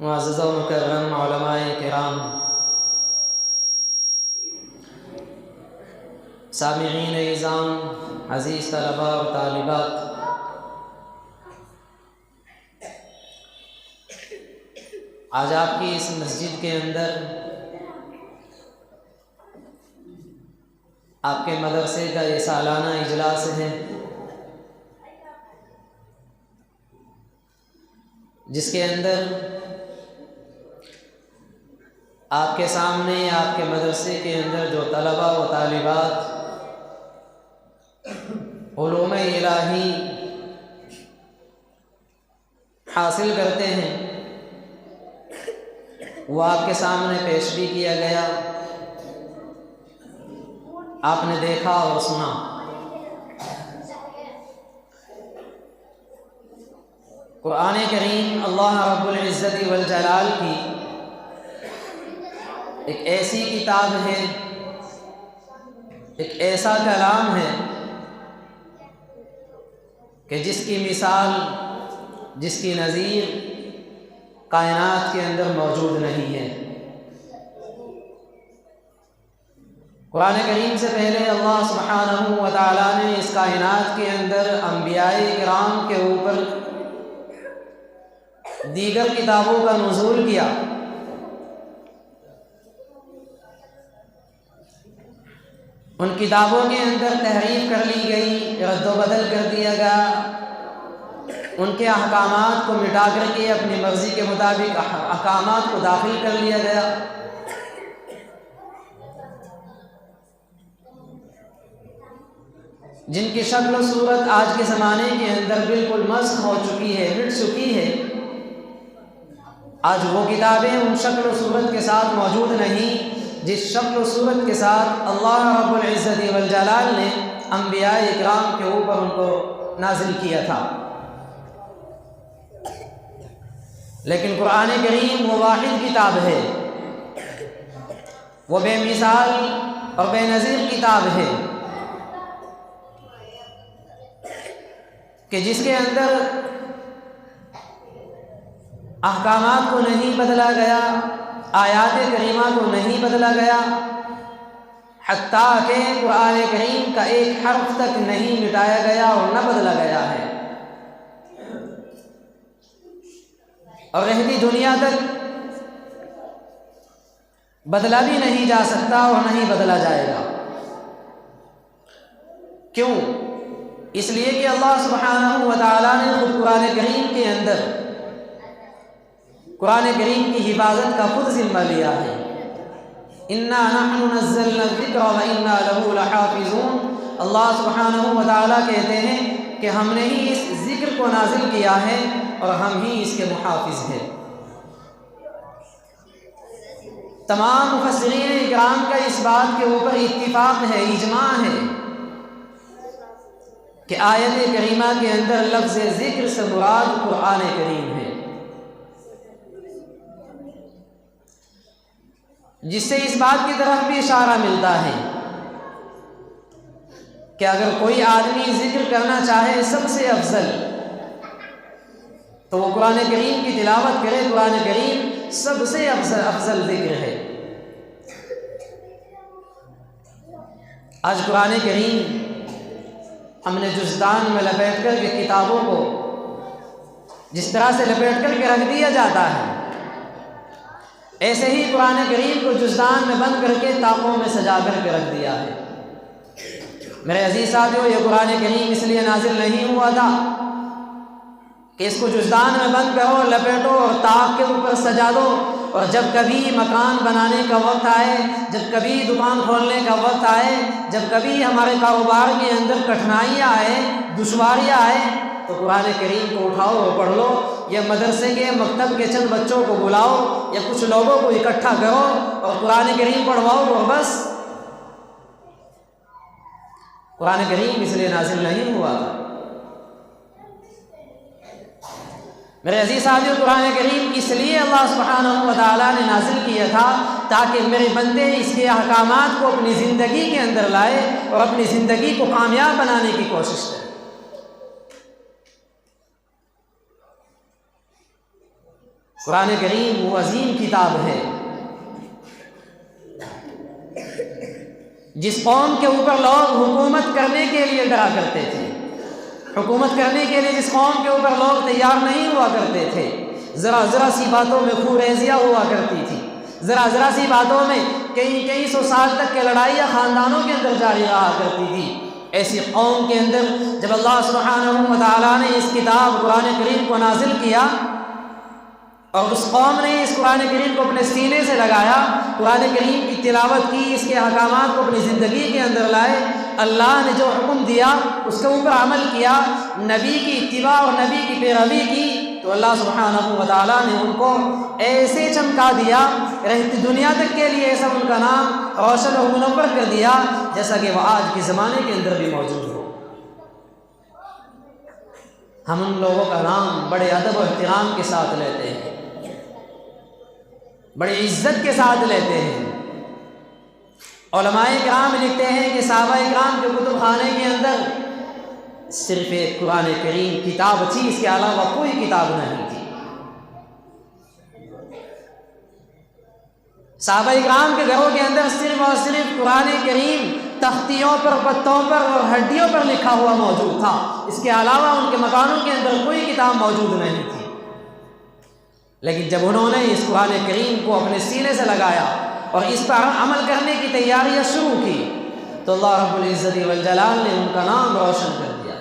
मुअज़्ज़ज़ व मुकर्रम उलमाए किराम, सामिईन इज़ाम, अज़ीज़ तलबा व तालिबात, आज आपकी इस मस्जिद के अंदर आपके मदरसे का ये सालाना इजलास है, जिसके अंदर आपके सामने आपके मदरसे के अंदर जो तलबा व तालिबात उलूम इलाही हासिल करते हैं, वो आपके सामने पेश भी किया गया, आपने देखा और सुना। कुरान करीम अल्लाह रब्बुल इज़्ज़ति वल जलाल की एक ऐसी किताब है, एक ऐसा कलाम है कि जिसकी मिसाल, जिसकी नज़ीर कायनात के अंदर मौजूद नहीं है। कुरान करीम से पहले अल्लाह सुब्हानहू व तआला ने इस कायनात के अंदर अंबियाए किराम के ऊपर दीगर किताबों का नुज़ूल किया। उन किताबों के अंदर तहरीफ कर ली गई, रद्द-ओ-बदल कर दिया गया, उनके अहकामात को मिटा करके अपनी मर्ज़ी के मुताबिक अहकामात को दाखिल कर लिया गया। जिनकी शक्ल और सूरत आज के ज़माने के अंदर बिल्कुल मस्ख़ हो चुकी है, मिट चुकी है, आज वो किताबें उन शक्ल और सूरत के साथ मौजूद नहीं जिस शक्ल और सूरत के साथ अल्लाह रब्बुल इज़्ज़ति वल जलाल ने अंबियाए इकराम के ऊपर उनको नाजिल किया था। लेकिन कुरान करीम वो वाहिद किताब है, वो बेमिसाल और बेनज़ीर किताब है कि जिसके अंदर अहकामात को नहीं बदला गया, आयात करीमा को नहीं बदला गया, हत्ता के कुरान करीम का एक हर्फ तक नहीं मिटाया गया और न बदला गया है, और रहती दुनिया तक बदला भी नहीं जा सकता और नहीं बदला जाएगा। क्यों? इसलिए कि अल्लाह सुब्हानहू व तआला ने खुद कुरान करीम के अंदर कुरान करीम की हिफाजत का खुद जिम्मा लिया है। इन्ना नहनु नज़्ज़लना ज़िक्रा व इन्ना लहू लहाफ़िज़ून। अल्लाह सुब्हानहू व तआला कहते हैं कि हमने ही इस ज़िक्र को नाजिल किया है और हम ही इसके मुहाफ़िज़ हैं। तमाम मुफ़स्सिरीन इकराम का इस बात के ऊपर इत्तिफ़ाक़ है, इजमा है कि आयत करीमा के अंदर लफ्ज़ ज़िक्र से मुराद कुरान करीम है, जिससे इस बात की तरफ भी इशारा मिलता है कि अगर कोई आदमी ज़िक्र करना चाहे सबसे अफजल, तो वो कुरान करीम की तिलावत करे। कुरान करीम सबसे अफजल ज़िक्र है। आज कुरान करीम हमने जुज़दान में लपेट कर के किताबों को जिस तरह से लपेट कर के रख दिया जाता है, ऐसे ही कुरान करीम को जुज़दान में बंद करके ताकों में सजा कर के रख दिया है। मेरे अजीज़ साथियों, ये कुरान करीम इसलिए नाजिल नहीं हुआ था कि इसको जुज़दान में बंद करो, लपेटो और ताक के ऊपर सजा दो, और जब कभी मकान बनाने का वक्त आए, जब कभी दुकान खोलने का वक्त आए, जब कभी हमारे कारोबार के अंदर कठिनाइयाँ आए, दुश्वारियाँ आए, तो कुरान करीम को उठाओ और पढ़ लो, या मदरसे के मकतब के चंद बच्चों को बुलाओ या कुछ लोगों को इकट्ठा करो और कुरान करीम पढ़वाओ, और बस। कुरान करीम इसलिए नाजिल नहीं हुआ था। मेरे अजीज़ साथियों, कुरान करीम इसलिए अल्लाह सुब्हानहू व तआला ने नाजिल किया था ताकि मेरे बंदे इसके अहकामात को अपनी ज़िंदगी के अंदर लाए और अपनी ज़िंदगी को कामयाब बनाने की कोशिश करें। कुरान करीम वो अजीम किताब है जिस कौम के ऊपर लोग हुकूमत करने के लिए डरा करते थे, हुकूमत करने के लिए जिस कौम के ऊपर लोग तैयार नहीं हुआ करते थे, ज़रा सी बातों में खूरेज़ियाँ हुआ करती थी, ज़रा सी बातों में कई सौ साल तक के लड़ाइयाँ ख़ानदानों के अंदर जारी रहा करती थी, ऐसी कौम के अंदर जब अल्लाह सुब्हानहू व तआला ने इस किताब कुरान करीम को नाजिल किया और उस कौम ने इस कुरान करीम को अपने सीने से लगाया, कुरान करीम की तिलावत की, इसके अहकामात को अपनी ज़िंदगी के अंदर लाए, अल्लाह ने जो हुक्म दिया उसके ऊपर अमल किया, नबी की इत्तिबा और नबी की पैरवी की, तो अल्लाह सुब्हानहू व तआला ने उनको ऐसे चमका दिया, रहती दुनिया तक के लिए ऐसा उनका नाम रोशन और मुनव्वर कर दिया जैसा कि वह आज के ज़माने के अंदर भी मौजूद हो। हम उन लोगों का नाम बड़े अदब और एहतराम के साथ लेते हैं, बड़ी इज्जत के साथ लेते हैं। उलमाए किराम लिखते हैं कि सहाबाए किराम के कुतुब खाने के अंदर सिर्फ एक कुरान करीम किताब थी, इसके अलावा कोई किताब नहीं थी। सहाबाए किराम के घरों के अंदर सिर्फ और सिर्फ कुरान करीम तख्तियों पर, पत्तों पर और हड्डियों पर लिखा हुआ मौजूद था, इसके अलावा उनके मकानों के अंदर कोई किताब मौजूद नहीं थी। लेकिन जब उन्होंने इस कुरान करीम को अपने सीने से लगाया और इस पर अमल करने की तैयारियां शुरू की, तो अल्लाह रब्बुल इज़्ज़ति वल जलाल ने उनका नाम रोशन कर दिया।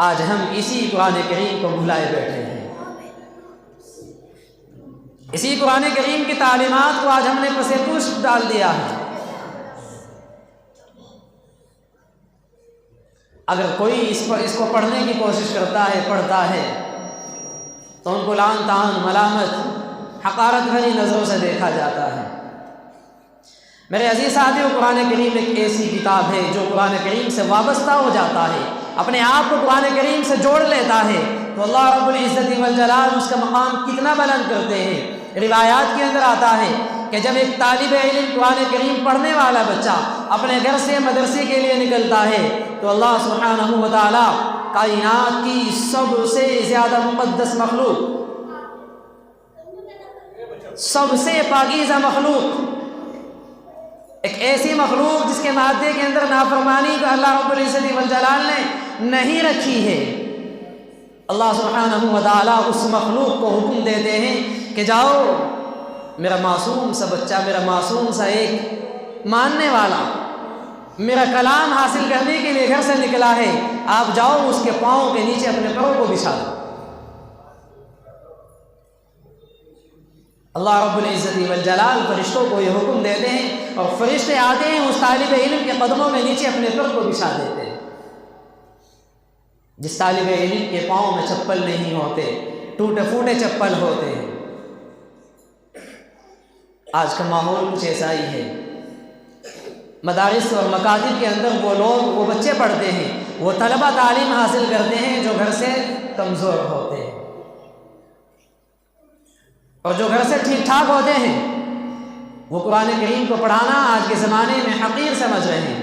आज हम इसी कुरान करीम को भुलाए बैठे हैं, इसी कुरान करीम की तालीमात को आज हमने पसेपुश डाल दिया है। अगर कोई इसको पढ़ने की कोशिश करता है, पढ़ता है, तो उनको लान तान, मलामत, हकारत भरी नज़रों से देखा जाता है। मेरे अजीज़ साथियों, कुरान करीम एक ऐसी किताब है जो कुरान करीम से वाबस्ता हो जाता है, अपने आप को कुरान करीम से जोड़ लेता है, तो अल्लाह रब्बुल इज़्ज़ति वल जलाल उसका मकाम कितना बुलंद करते हैं। रिवायात के अंदर आता है कि जब एक तालिब इल्म कुरान करीम पढ़ने वाला बच्चा अपने घर से मदरसे के लिए निकलता है, तो अल्लाह सुब्हानहू व तआला कायनात की सबसे ज़्यादा मुक़द्दस मखलूक, सबसे पाकीज़ा मखलूक, एक ऐसी मखलूक जिसके मादे के अंदर नाफरमानी को अल्लाह रब्बुल इज़्ज़ति वल जलाल ने नहीं रखी है, अल्लाह सुब्हानहू व तआला उस मखलूक को हुक्म देते हैं कि जाओ, मेरा मासूम सा बच्चा, मेरा मासूम सा एक मानने वाला मेरा कलाम हासिल करने के लिए घर से निकला है, आप जाओ उसके पाँव के नीचे अपने पैरों को बिछा दो। अल्लाह रब्बुल इज़्ज़ति वल जलाल फरिश्तों को ये हुक्म देते हैं और फरिश्ते आते हैं उस तालिब इल्म के कदमों में नीचे अपने पैर को बिछा देते हैं। जिस तालिब इल्म के पाँव में चप्पल नहीं होते, टूटे फूटे चप्पल होते हैं। आज का माहौल कुछ ऐसा ही है। मदारिस और मकातिब के अंदर वो लोग, वो बच्चे पढ़ते हैं, वो तलबा तालीम हासिल करते हैं जो घर से कमज़ोर होते हैं, और जो घर से ठीक ठाक होते हैं वो कुरान करीम को पढ़ाना आज के ज़माने में हक़ीर समझ रहे हैं।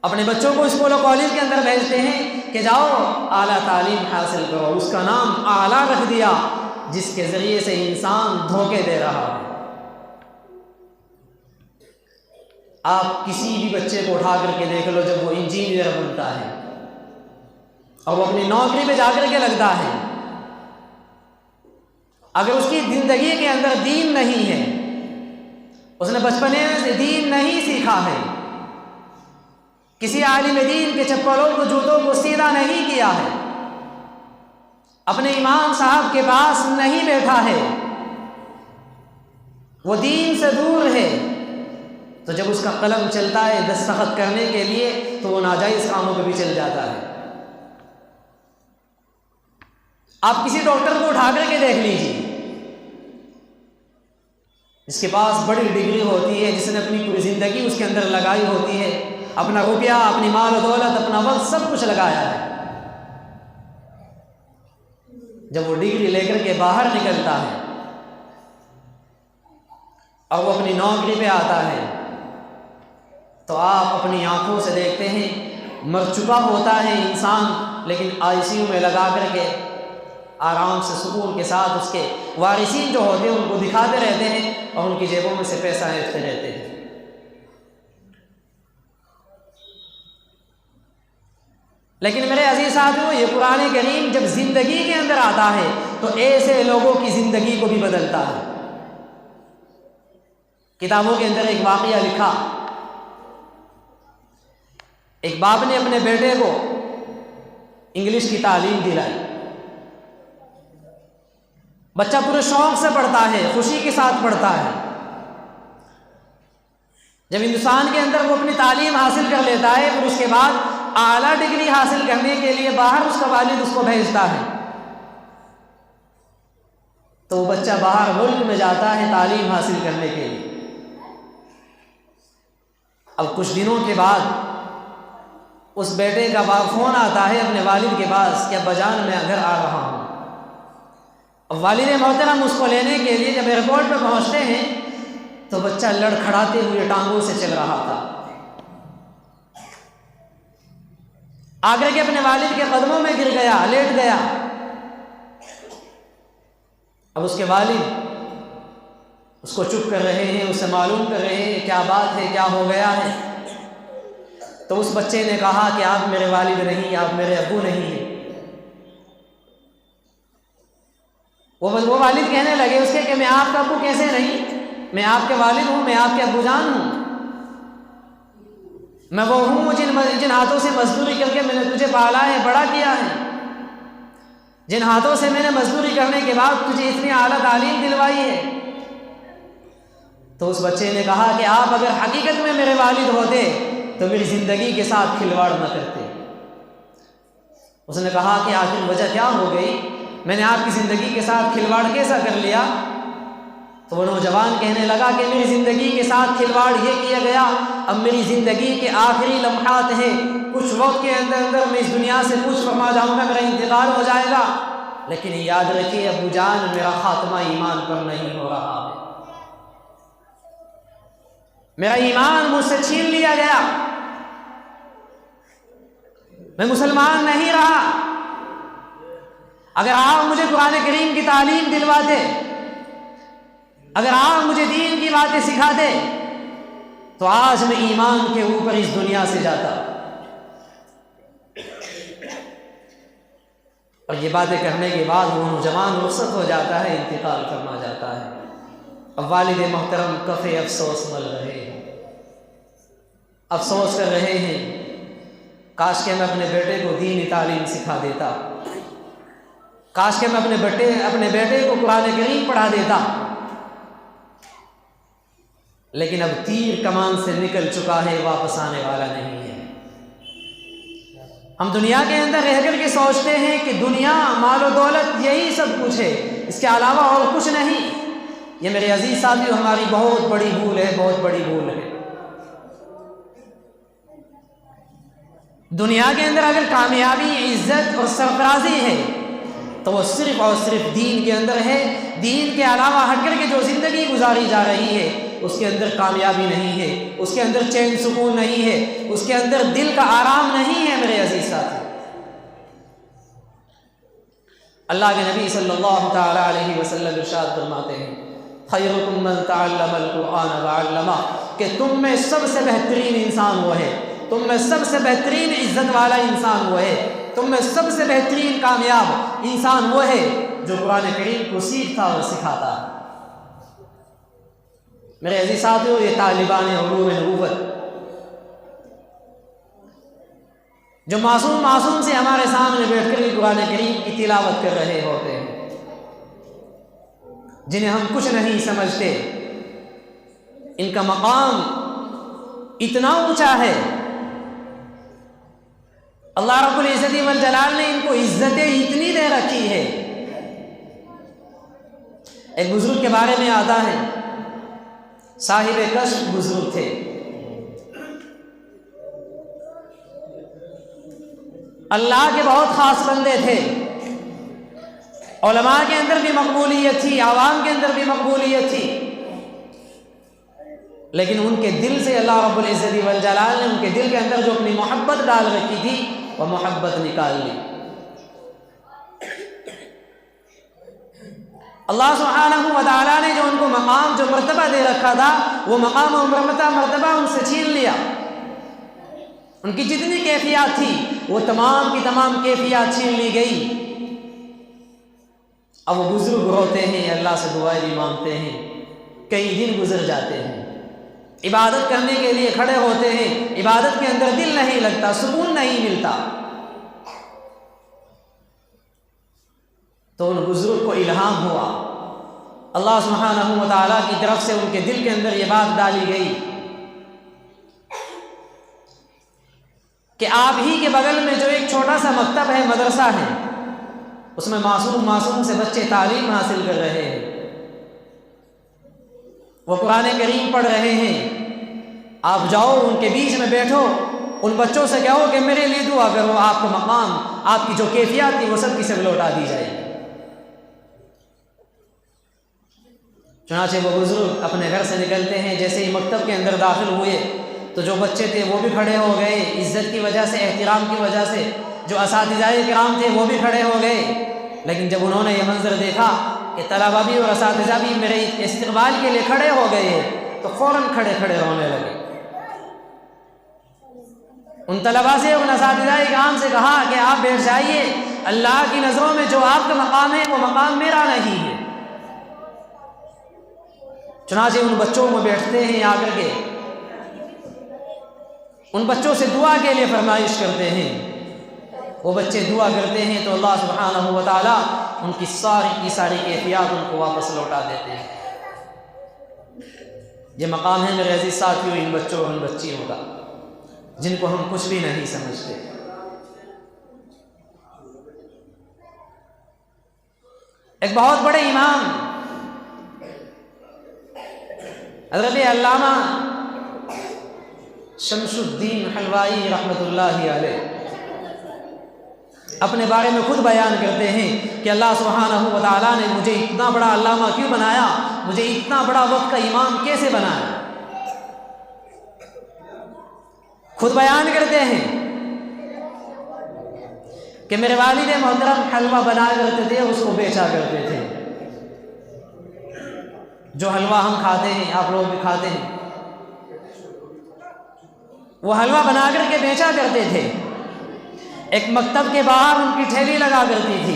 अपने बच्चों को स्कूल और कॉलेज के अंदर भेजते हैं कि जाओ आला तालीम हासिल करो, उसका नाम आला रख दिया जिसके ज़रिए से इंसान धोखे दे रहा है। आप किसी भी बच्चे को उठा करके देख लो, जब वो इंजीनियर बनता है और वो अपनी नौकरी पे जाकर के लगता है, अगर उसकी ज़िंदगी के अंदर दीन नहीं है, उसने बचपने से दीन नहीं सीखा है, किसी आलिम दीन के चप्पलों को जूतों को सीधा नहीं किया है, अपने इमाम साहब के पास नहीं बैठा है, वो दीन से दूर है, तो जब उसका कलम चलता है दस्तखत करने के लिए तो वो नाजायज़ कामों पे भी चल जाता है। आप किसी डॉक्टर को उठा करके देख लीजिए, जिसके पास बड़ी डिग्री होती है, जिसने अपनी पूरी ज़िंदगी उसके अंदर लगाई होती है, अपना रुपया, अपनी माल दौलत, अपना वक्त सब कुछ लगाया है, जब वो डिग्री लेकर के बाहर निकलता है और वो अपनी नौकरी पे आता है, तो आप अपनी आंखों से देखते हैं मर चुका होता है इंसान, लेकिन आईसीयू में लगा करके आराम से सुकून के साथ उसके वारिसीन जो होते हैं उनको दिखाते रहते हैं और उनकी जेबों में से पैसा ऐंठते रहते हैं। लेकिन मेरे अजीज साथियों, ये कुरान करीम जब जिंदगी के अंदर आता है तो ऐसे लोगों की जिंदगी को भी बदलता है। किताबों के अंदर एक वाकया लिखा, एक बाप ने अपने बेटे को इंग्लिश की तालीम दिलाई। बच्चा पूरे शौक से पढ़ता है, खुशी के साथ पढ़ता है। जब हिंदुस्तान के अंदर वो अपनी तालीम हासिल कर लेता है, फिर उसके बाद आला डिग्री हासिल करने के लिए बाहर उसका वालिद उसको भेजता है, तो वो बच्चा बाहर मुल्क में जाता है तालीम हासिल करने के लिए। अब कुछ दिनों के बाद उस बेटे का फ़ोन आता है अपने वालिद के पास कि अब्बाजान मैं घर आ रहा हूँ। अब वालिद मोहतरम उसको लेने के लिए जब एयरपोर्ट पर पहुँचते हैं तो बच्चा लड़खड़ाते हुए टांगों से चल रहा था। आकर के अपने वालिद के कदमों में गिर गया, लेट गया। अब उसके वालिद उसको चुप कर रहे हैं, उससे मालूम कर रहे हैं क्या बात है, क्या हो गया है। तो उस बच्चे ने कहा कि आप मेरे वालिद नहीं, आप मेरे अब्बू नहीं हैं। वो वालिद कहने लगे उसके कि मैं आपका अब्बू कैसे नहीं, मैं आपके वालिद हूँ, मैं आपके अब्बूजान हूँ। मैं वो हूँ जिन हाथों से मजदूरी करके मैंने तुझे पाला है, बड़ा किया है, जिन हाथों से मैंने मजदूरी करने के बाद तुझे इतनी आला तालीम दिलवाई है। तो उस बच्चे ने कहा कि आप अगर हकीकत में मेरे वालिद होते तो मेरी ज़िंदगी के साथ खिलवाड़ न करते। उसने कहा कि आखिर वजह क्या हो गई, मैंने आपकी ज़िंदगी के साथ खिलवाड़ कैसा कर लिया। तो वो नौजवान कहने लगा कि मेरी ज़िंदगी के साथ खिलवाड़ ये किया गया, अब मेरी ज़िंदगी के आखिरी लम्हात हैं, कुछ वक्त के अंदर अंदर मैं इस दुनिया से कुछ फरमा जाऊँगा, मेरा इंतकाल हो जाएगा, लेकिन याद रखिए अब्बूजान मेरा खात्मा ईमान पर नहीं हो रहा है, मेरा ईमान मुझसे छीन लिया गया, मैं मुसलमान नहीं रहा। अगर आप मुझे कुरान करीम की तालीम दिलवाते, अगर आप मुझे दीन की बातें सिखाते, तो आज मैं ईमान के ऊपर इस दुनिया से जाता। और ये बातें करने के बाद वो नौजवान रुखसत हो जाता है, इंतकाल फरमा जाता है। अब वालिद मोहतरम कफ़े अफसोस मल रहे हैं, अफसोस कर रहे हैं, काश के मैं अपने बेटे को दीनी तालीम सिखा देता, काश के मैं अपने बेटे को कुरान करीम पढ़ा देता। लेकिन अब तीर कमान से निकल चुका है, वापस आने वाला नहीं है। हम दुनिया के अंदर रह कर के सोचते हैं कि दुनिया, माल और दौलत यही सब कुछ है, इसके अलावा और कुछ नहीं। ये मेरे अजीज साथियों हमारी बहुत बड़ी भूल है, बहुत बड़ी भूल है। दुनिया के अंदर अगर कामयाबी, इज्जत और सरफराजी है तो वो सिर्फ और सिर्फ दीन के अंदर है। दीन के अलावा हट कर के जो ज़िंदगी गुजारी जा रही है उसके अंदर कामयाबी नहीं है, उसके अंदर चैन सुकून नहीं है, उसके अंदर दिल का आराम नहीं है। मेरे अजीज साथी, अल्लाह के नबी सल्लल्लाहु तआला अलैहि वसल्लम इरशाद फरमाते हैं, खैरुकुम मन तअल्लमल कुरआन व अल्लमा, कि तुम में सबसे बेहतरीन इंसान वो है, तुम में सबसे बेहतरीन इज्जत वाला इंसान वो है, तुम में सबसे बेहतरीन कामयाब इंसान वो है जो कुरान करीम को सीखता और सिखाता। मेरे अजीज साथियों, ये तालिबान उलूम नबूवत जो मासूम से हमारे सामने बैठकर कुरान करीम की तिलावत कर रहे होते हैं, जिन्हें हम कुछ नहीं समझते, इनका मकाम इतना ऊंचा है। अल्लाह रब्बुल इज़्ज़ति वल जलाल ने इनको इज्जतें इतनी दे रखी है। एक बुजुर्ग के बारे में आता है, साहिब कश्फ बुजुर्ग थे, अल्लाह के बहुत ख़ास बंदे थे, उलमा के अंदर भी मकबूलियत थी, आवाम के अंदर भी मकबूलियत थी, लेकिन उनके दिल से अल्लाह रब्बुल इज़्ज़ति वल जलाल ने उनके दिल के अंदर जो अपनी मोहब्बत डाल रखी थी वह मोहब्बत निकाल ली। अल्लाह सुब्हानहु व तआला ने जो उनको मकाम, जो मर्तबा दे रखा था, वो मकाम और मर्तबा उनसे छीन लिया। उनकी जितनी कैफियत थी वो तमाम की तमाम कैफियत छीन ली गई। अब वो बुजुर्ग रोते हैं, अल्लाह से दुआएं भी मांगते हैं, कई दिन गुजर जाते हैं, इबादत करने के लिए खड़े होते हैं, इबादत के अंदर दिल नहीं लगता, सुकून नहीं मिलता। तो उन बुजुर्ग को इल्हाम हुआ, अल्लाह सुब्हानहु व तआला की तरफ से उनके दिल के अंदर ये बात डाली गई कि आप ही के बगल में जो एक छोटा सा मकतब है, मदरसा है, उसमें मासूम से बच्चे तालीम हासिल कर रहे हैं, वो कुरान करीम पढ़ रहे हैं। आप जाओ, उनके बीच में बैठो, उन बच्चों से कहो कि मेरे लिए दुआ करो, आपको मकाम, आपकी जो कैफियत थी वो सब की सब लौटा दी जाएगी। चुनाचे वो बुजुर्ग अपने घर से निकलते हैं, जैसे ही मकतब के अंदर दाखिल हुए तो जो बच्चे थे वो भी खड़े हो गए, इज्जत की वजह से, एहतराम की वजह से। जो असातिज़ाए किराम थे वो भी खड़े हो गए। लेकिन जब उन्होंने ये मंजर देखा कि तलबा भी और असातिज़ा भी मेरे इस्तकबाल के लिए खड़े हो गए तो फ़ौरन खड़े खड़े रोने लगे। उन तलबा से, उन असातिज़ाए किराम से कहा कि आप बैठ जाइए, अल्लाह की नज़रों में जो आपका मकाम है वो मकाम मेरा नहीं है। चुनाचे उन बच्चों में बैठते हैं, आकर के उन बच्चों से दुआ के लिए फरमाइश करते हैं। वो बच्चे दुआ करते हैं तो अल्लाह सुब्हानहु व तआला उनकी सारी की सारी कैफियत उनको वापस लौटा देते हैं। ये मकाम है मेरे अजीज साथियों इन बच्चों और उन बच्चियों का, जिनको हम कुछ भी नहीं समझते। एक बहुत बड़े इमाम हज़रत अल्लामा शमशुद्दीन हलवाई रहमतुल्लाहि अलैह अपने बारे में खुद बयान करते हैं कि अल्लाह सुब्हानहु व तआला ने मुझे इतना बड़ा अल्लामा क्यों बनाया, मुझे इतना बड़ा वक्त का इमाम कैसे बनाया। खुद बयान करते हैं कि मेरे वालिद मोहतरम हलवा बनाया करते थे, उसको बेचा करते थे। जो हलवा हम खाते हैं, आप लोग भी खाते हैं, वो हलवा बना करके बेचा करते थे। एक मकतब के बाहर उनकी ठेली लगा करती थी,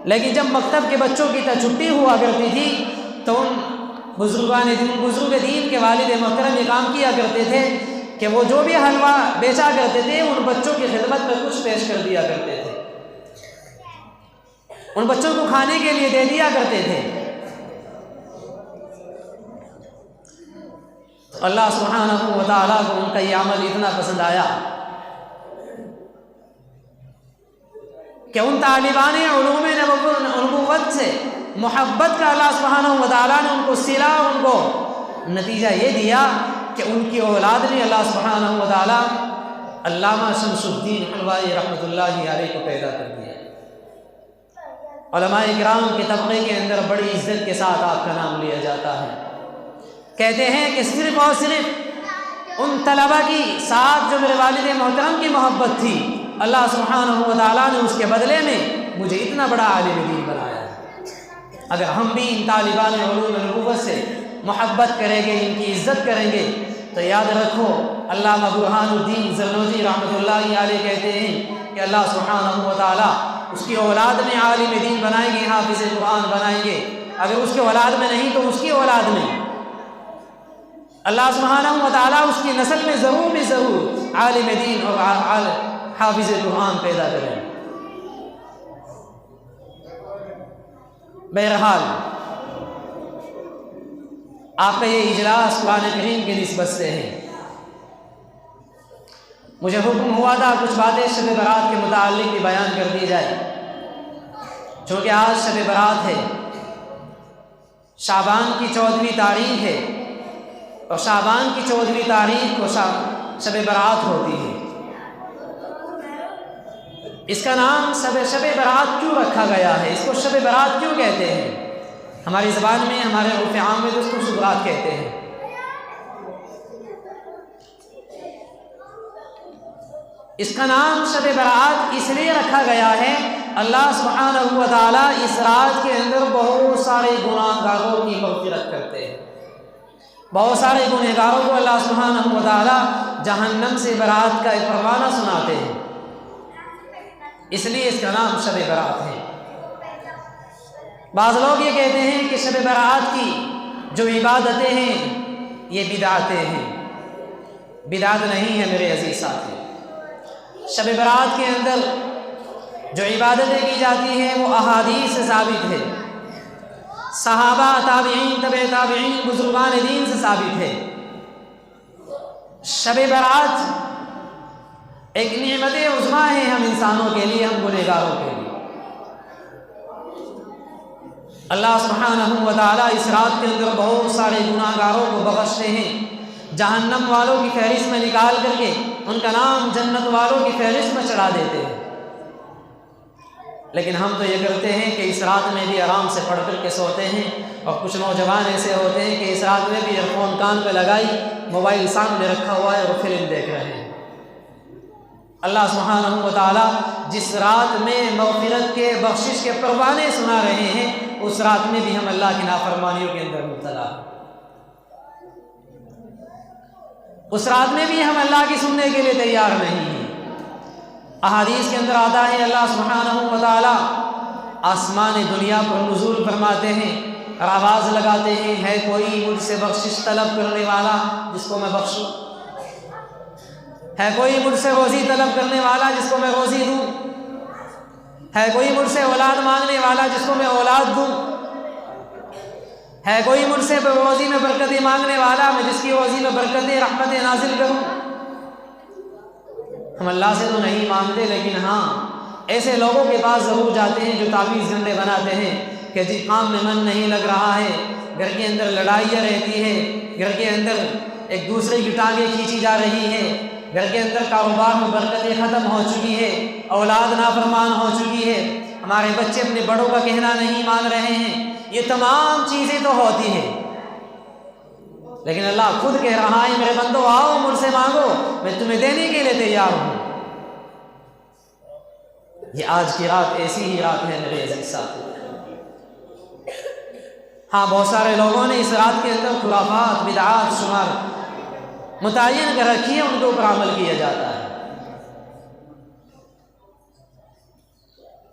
लेकिन जब मकतब के बच्चों की छुट्टी हुआ करती थी तो उन बुजुर्ग दीन के वालिद मोहतरम ये काम किया करते थे कि वो जो भी हलवा बेचा करते थे उन बच्चों की खिदमत में कुछ पेश कर दिया करते थे, उन बच्चों को खाने के लिए दे दिया करते थे। तो अल्लाह सुब्हानहु व तआला को उनका ये अमल इतना पसंद आया कि उन तालिबान उलूम नबूवत से मोहब्बत का अल्लाह सुब्हानहु व तआला ने उनको सिला, उनको नतीजा ये दिया कि उनकी औलाद ने अल्लाह सुब्हानहु व तआला अल्लामा शमशुद्दीन हलवाई रहमतुल्लाहि अलैह को पैदा कर दिया। उलमाए किराम के तबके के अंदर बड़ी इज्जत के साथ आपका नाम लिया जाता है। कहते हैं कि सिर्फ और सिर्फ उन तलबा की साथ जो मेरे वालिद मोहतरम की मोहब्बत थी, अल्लाह सुब्हानहु व तआला ने उसके बदले में मुझे इतना बड़ा आलिम दीन बनाया है। अगर हम भी इन तालिबान उलूम नबुव्वत से मोहब्बत करेंगे, इनकी इज़्ज़त करेंगे, तो याद रखो अल्लामा बुरहानुद्दीन ज़रनोजी रहमतुल्लाहि अलैह कहते हैं कि अल्लाह सुब्हानहू व तआला उसकी औलाद में आलिम दीन बनाएंगे, हाफिज़ कुरान बनाएंगे। अगर उसके औलाद में नहीं तो उसकी औलाद में अल्लाह सुब्हानहू व तआला उसकी नस्ल में ज़रूर आलिम दीन और हाफिज़ कुरान पैदा करेंगे। बहरहाल आपका ये इजलास कुरान करीम की निस्बत से है। मुझे हुक्म हुआ था कुछ बातें शब बरात के मुताल्लिक़ भी बयान कर दी जाए, चूँकि आज शब बरात है, शाबान की 14वीं तारीख है और शाबान की 14वीं तारीख को शब बरात होती है। इसका नाम शब बरात क्यों रखा गया है, इसको शब बरात क्यों कहते हैं? हमारी ज़बान में, हमारे उर्फ़ आम में तो उसको शुबरात कहते हैं। इसका नाम शब बरात इसलिए रखा गया है, अल्लाह सुब्हानहू व तआला इस रात के अंदर बहुत सारे गुनाहगारों की मग़फ़िरत करते हैं। बहुत सारे गुनहगारों को अल्लाह सुब्हानहू व तआला जहन्नम से बरात का एक परवाना सुनाते हैं, इसलिए इसका नाम शब बरात है। बाज़ लोग ये कहते हैं कि शब बरात की जो इबादतें हैं ये बिदातें हैं। बिदात नहीं है मेरे अजीज़ साथी। शब बरात के अंदर जो इबादतें की जाती हैं वो अहादीस से साबित है, सहाबा, ताबईन, तबे ताबईन, बुजुर्गान दीन से साबित है। शब बरात एक नेमत उज़्मा है हम इंसानों के लिए, हम गुनहगारों के लिए। अल्लाह सुब्हानहू व तआला इस रात के अंदर बहुत सारे गुनाहगारों को बख्शते हैं, जहन्नम वालों की फहरिस्त में निकाल करके उनका नाम जन्नत वालों की फहरिस्त में चढ़ा देते हैं। लेकिन हम तो ये करते हैं कि इस रात में भी आराम से पढ़ कर के सोते हैं, और कुछ नौजवान ऐसे होते हैं कि इस रात में भी ईयरफोन कान पे लगाई, मोबाइल सामने रखा हुआ है और फिल्म देख रहे हैं। अल्लाह सुब्हानहू व तआला जिस रात में मग़फ़िरत के, बख्शिश के परवाने सुना रहे हैं, उस रात में भी हम अल्लाह की नाफरमानियों के अंदर मुब्तला, उस रात में भी हम अल्लाह की सुनने के लिए तैयार नहीं हैं। अहादीस के अंदर आता है अल्लाह सुब्हानहू व तआला आसमान दुनिया पर नुज़ूल फरमाते हैं और आवाज़ लगाते हैं, है कोई मुझसे बख्शिश तलब करने वाला जिसको मैं बख्शूँ? है कोई मुझसे रोज़ी तलब करने वाला जिसको मैं रोज़ी दूँ? है कोई मुझसे औलाद मांगने वाला जिसको मैं औलाद दूँ? है कोई मुझसे रोज़ी में बरकतें मांगने वाला, मैं जिसकी रोज़ी में बरकतें, रहमतें नाजिल करूँ? हम अल्लाह से तो नहीं मांगते, लेकिन हाँ ऐसे लोगों के पास ज़रूर जाते हैं जो तावीज़ झंडे बनाते हैं कि जी काम में मन नहीं लग रहा है, घर के अंदर लड़ाइयाँ रहती है, घर के अंदर एक दूसरे की टांगें खींची जा रही है, घर के अंदर कारोबार में बरकतें ख़त्म हो चुकी है, औलाद नाफरमान हो चुकी है, हमारे बच्चे अपने बड़ों का कहना नहीं मान रहे हैं। ये तमाम चीज़ें तो होती हैं, लेकिन अल्लाह खुद कह रहा है मेरे बंदो आओ मुझसे मांगो, मैं तुम्हें देने के लिए तैयार हूँ। ये आज की रात ऐसी ही रात है मेरे अजीज़ साथी। हाँ, बहुत सारे लोगों ने इस रात के अंदर खुराफात, बिदआत शुमार मुतय्यन कर रखी है, उनके ऊपर अमल किया जाता है।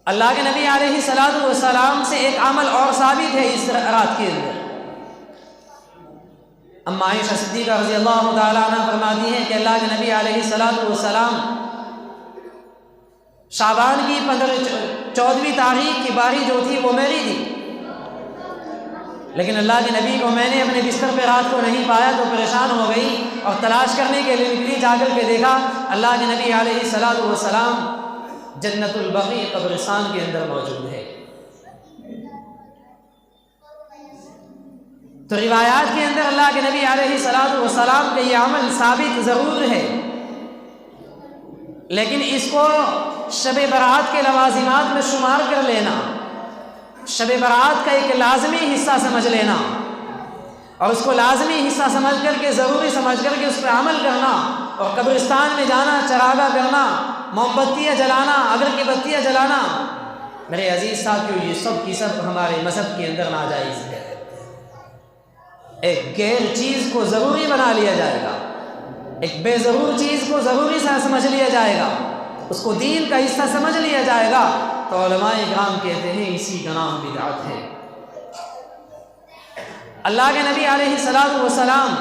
अल्लाह के नबी अलैहिस्सलातु वस्सलाम से एक अमल और साबित है इस रात के अंदर। अम्मा आयशा सिद्दीक़ा रज़ियल्लाहु तआला अन्हा फरमाती हैं कि अल्लाह के नबी अलैहिस्सलातु वस्सलाम शाबान की 14वीं तारीख की बारी जो थी वो मेरी थी, लेकिन अल्लाह के नबी को मैंने अपने बिस्तर पे रात को नहीं पाया तो परेशान हो गई और तलाश करने के लिए निकली। जाकर के देखा अल्लाह के नबी अलैहिस्सलातु वस्सलाम जन्नतुल बक़ी कब्रिस्तान के अंदर मौजूद है। तो रिवायात के अंदर अल्लाह के नबी अलैहिस्सलातु वस्सलाम का ये अमल साबित ज़रूर है, लेकिन इसको शब बरात के लवाजिमात में शुमार कर लेना, शब बरात का एक लाजमी हिस्सा समझ लेना और उसको लाजमी हिस्सा समझ करके, ज़रूरी समझ करके उस पर अमल करना और कब्रिस्तान में जाना, चरागा करना, मोमबत्तियाँ जलाना, अगर की बत्तियाँ जलाना, मेरे अजीज़ साथियों, ये सब की सब हमारे मज़हब के अंदर नाजायज़ है। एक गैर चीज़ को ज़रूरी बना लिया जाएगा, एक बेज़रूर चीज़ को ज़रूरी सा समझ लिया जाएगा, उसको दीन का हिस्सा समझ लिया जाएगा, तो उलमाए किराम कहते हैं इसी का नाम बिदअत है। अल्लाह के नबी अलैहिस्सलातु वस्सलाम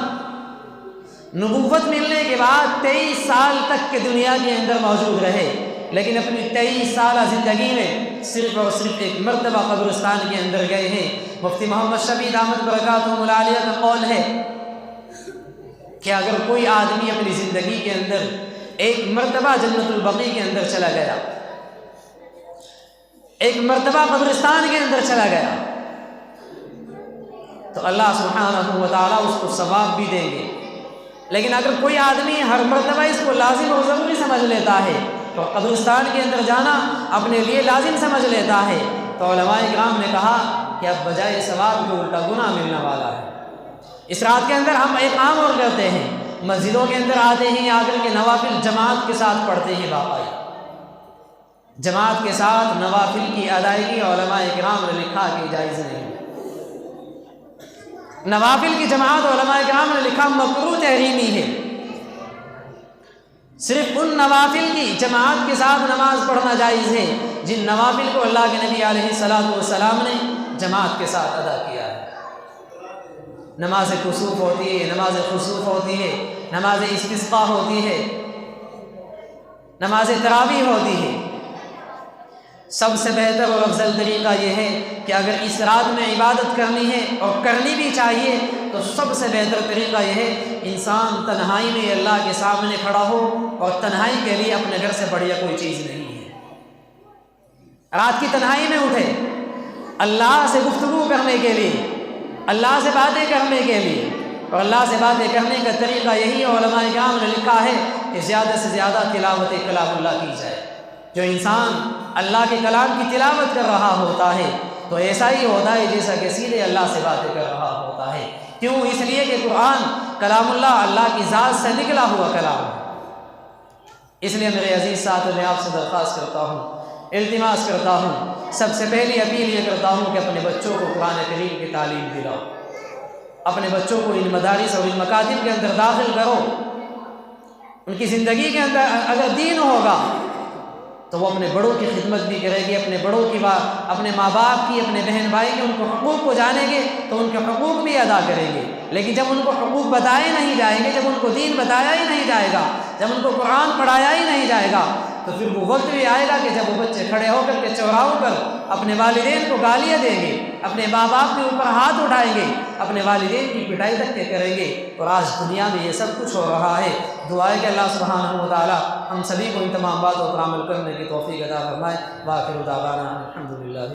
नबुव्वत मिलने के बाद 23 साल तक के दुनिया के अंदर मौजूद रहे, लेकिन अपनी 23 साल ज़िंदगी में सिर्फ़ और सिर्फ एक मरतबा कब्रिस्तान के अंदर गए हैं। मुफ्ती मोहम्मद शफी दामद बरकातुहुल आलिया का कौल है कि अगर कोई आदमी अपनी ज़िंदगी के अंदर एक मरतबा जन्नतुल बकी के अंदर चला गया, एक मरतबा कब्रिस्तान के अंदर चला गया, तो अल्लाह सुब्हानहू व तआला उसको सवाब भी देंगे। लेकिन अगर कोई आदमी हर मरतबा इसको लाजिम और ज़रूरी समझ लेता है, तो कब्रिस्तान के अंदर जाना अपने लिए लाजिम समझ लेता है, तो उलमाए किराम ने कहा कि अब बजाय सवाब के उल्टा गुनाह मिलने वाला है। इस रात के अंदर हम एक काम और करते हैं, मस्जिदों के अंदर आते हैं, आकर के नवाफिल जमात के साथ पढ़ते हैं। बाकायदा जमात के साथ नवाफिल की अदायगी उलमाए किराम ने लिखा कि जायज़ नहीं। नवाफिल की जमात उलमाए किराम ने लिखा मकरूह तहरीमी है। सिर्फ उन नवाफिल की जमात के साथ नमाज पढ़ना जायज़ है जिन नवाफिल को अल्लाह के नबी अलैहिस्सलातु वस्सलाम ने जमात के साथ अदा किया है। नमाज कुसूफ होती है, नमाज खुसूफ होती है, नमाज इस्तिस्क़ा होती है, नमाज तरावी होती है। सबसे बेहतर और अफजल तरीक़ा यह है कि अगर इस रात में इबादत करनी है और करनी भी चाहिए, तो सबसे बेहतर तरीक़ा यह है इंसान तन्हाई में अल्लाह के सामने खड़ा हो, और तन्हाई के लिए अपने घर से बढ़िया कोई चीज़ नहीं है। रात की तन्हाई में उठे अल्लाह से गुफ्तगू करने के लिए, अल्लाह से बातें करने के लिए, और अल्लाह से बातें करने का तरीक़ा यही है। उलमाए किराम ने लिखा है कि ज़्यादा से ज़्यादा तिलावत कलामुल्लाह की जाए। जो इंसान अल्लाह के कलाम की तिलावत कर रहा होता है, तो ऐसा ही होता है जैसा कि सीधे अल्लाह से बातें कर रहा होता है। क्यों? इसलिए कि कुरान कलामुल्लाह अल्लाह की ज़ात से निकला हुआ कलाम है। इसलिए मेरे अजीज़ साथियों, मैं आपसे दरख्वास्त करता हूँ, इल्तिमास करता हूँ, सबसे पहली अपील ये करता हूँ कि अपने बच्चों को कुरान करीम की तालीम दिलाओ। अपने बच्चों को इन मदारिस और इन मकातिब के अंदर दाखिल करो। उनकी ज़िंदगी के अंदर अगर दीन होगा तो वो अपने बड़ों की खिदमत भी करेगी, अपने बड़ों की अपने माँ बाप की, अपने बहन भाई के उनको हकूक़ को जानेंगे तो उनके हकूक़ भी अदा करेंगे। लेकिन जब उनको हकूक़ बताए नहीं जाएंगे, जब उनको दीन बताया ही नहीं जाएगा, जब उनको कुरान पढ़ाया ही नहीं जाएगा, तो फिर वो वक्त भी आएगा कि जब वो बच्चे खड़े होकर के चौराहों पर अपने वालिदैन को गालियाँ देंगे, अपने माँ बाप के ऊपर हाथ उठाएंगे, अपने वालिदैन की पिटाई तक के करेंगे। और आज दुनिया में ये सब कुछ हो रहा है। दुआ है कि अल्लाह सुब्हानहू व तआला हम सभी को इन तमाम बातों पर अमल करने की तौफीक अता फरमाए। व आखिरु दावाना अल्हम्दुलिल्लाह।